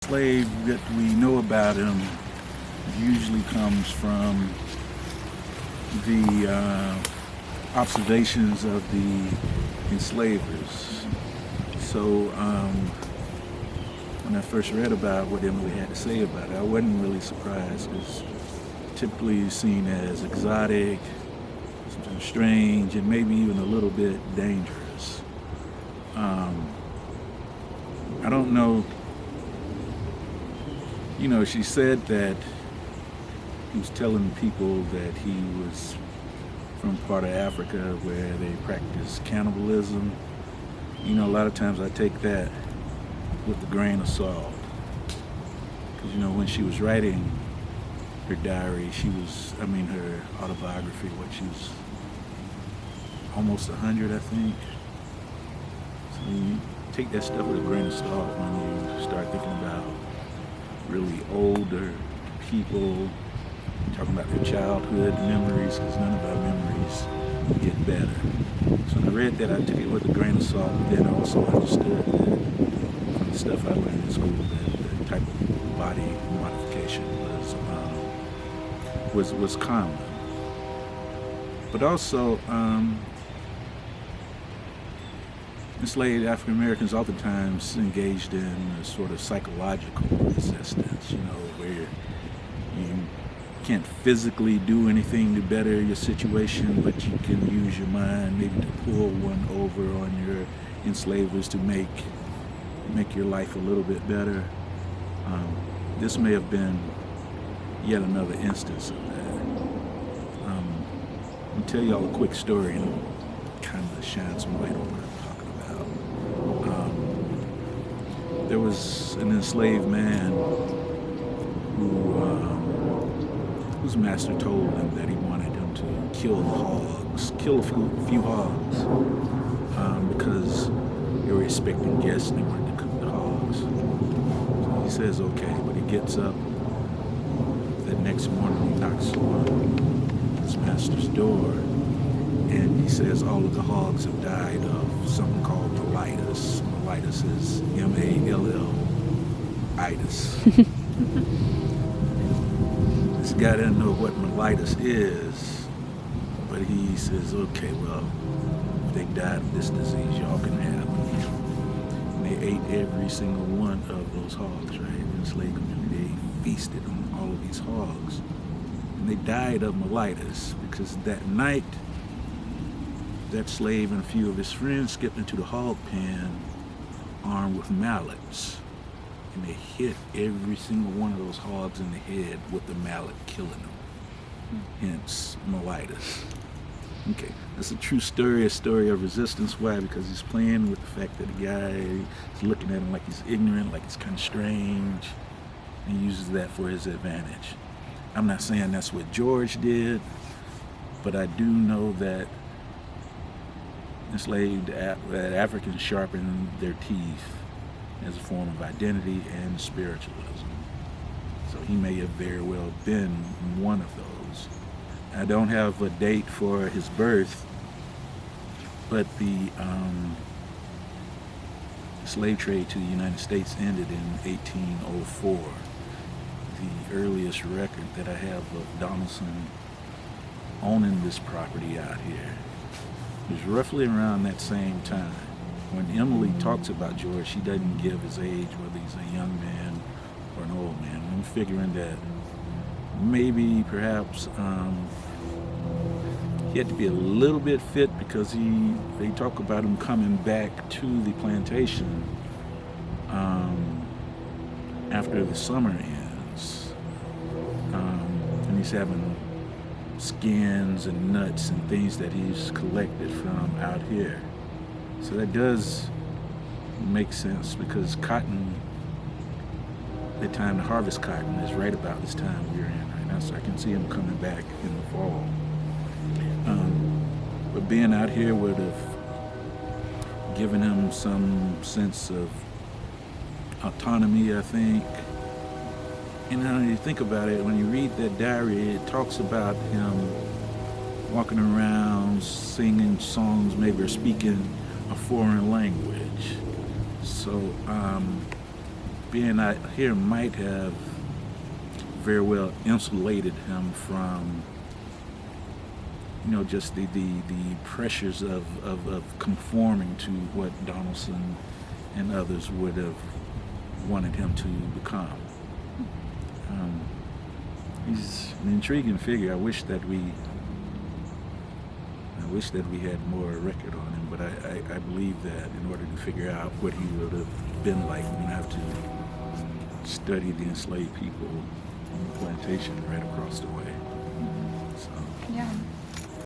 Slave that we know about him usually comes from the observations of the enslavers. So when I first read about what Emily had to say about it, I wasn't really surprised because typically he's seen as exotic, something strange, and maybe even a little bit dangerous. I don't know. You know, she said that he was telling people that he was from part of Africa where they practice cannibalism. You know, a lot of times I take that with a grain of salt. Because, you know, when she was writing her diary, her autobiography, she was almost 100, I think. So you take that stuff with a grain of salt when you start thinking about really older people, talking about their childhood memories, because none of our memories get better. So when I read that, I took it with a grain of salt, but then I also understood that from the stuff I learned in school, that the type of body modification was common. But also, enslaved African Americans oftentimes engaged in a sort of psychological resistance, where you can't physically do anything to better your situation, but you can use your mind maybe to pull one over on your enslavers to make your life a little bit better. This may have been yet another instance of that. Let me tell y'all a quick story and kind of shine some light on what I'm talking about. There was an enslaved man whose master told him that he wanted him to kill a few hogs, because they were expecting guests and they wanted to cook the hogs. So he says okay, but he gets up the next morning, he knocks on his master's door, and he says all of the hogs have died of something called mellitus. Mellitus is M-A-L-L, itis. This guy doesn't know what mellitus is, but he says, okay, well, if they died of this disease, y'all can have them. And they ate every single one of those hogs, right? In the slave community, they feasted on all of these hogs. And they died of mellitus because that night, that slave and a few of his friends skipped into the hog pen armed with mallets. And they hit every single one of those hogs in the head with the mallet, killing them. Hence, mellitus. Okay, that's a true story, a story of resistance. Why? Because he's playing with the fact that the guy is looking at him like he's ignorant, like he's kind of strange, and he uses that for his advantage. I'm not saying that's what George did, but I do know that enslaved Africans sharpened their teeth as a form of identity and spiritualism. So he may have very well been one of those. I don't have a date for his birth, but the slave trade to the United States ended in 1804. The earliest record that I have of Donaldson owning this property out here was roughly around that same time. When Emily talks about George, she doesn't give his age, whether he's a young man or an old man. I'm figuring that maybe, perhaps, he had to be a little bit fit because they talk about him coming back to the plantation after the summer ends. And he's having skins and nuts and things that he's collected from out here. So that does make sense because cotton, the time to harvest cotton is right about this time we're in right now. So I can see him coming back in the fall. But being out here would have given him some sense of autonomy, I think. And when you think about it, when you read that diary, it talks about him walking around, singing songs, maybe, or speaking a foreign language. So being out here might have very well insulated him from, just the pressures of conforming to what Donaldson and others would have wanted him to become. He's an intriguing figure. I wish that we had more record on him, but I believe that in order to figure out what he would have been like, we're going to have to study the enslaved people on the plantation right across the way. So. Yeah.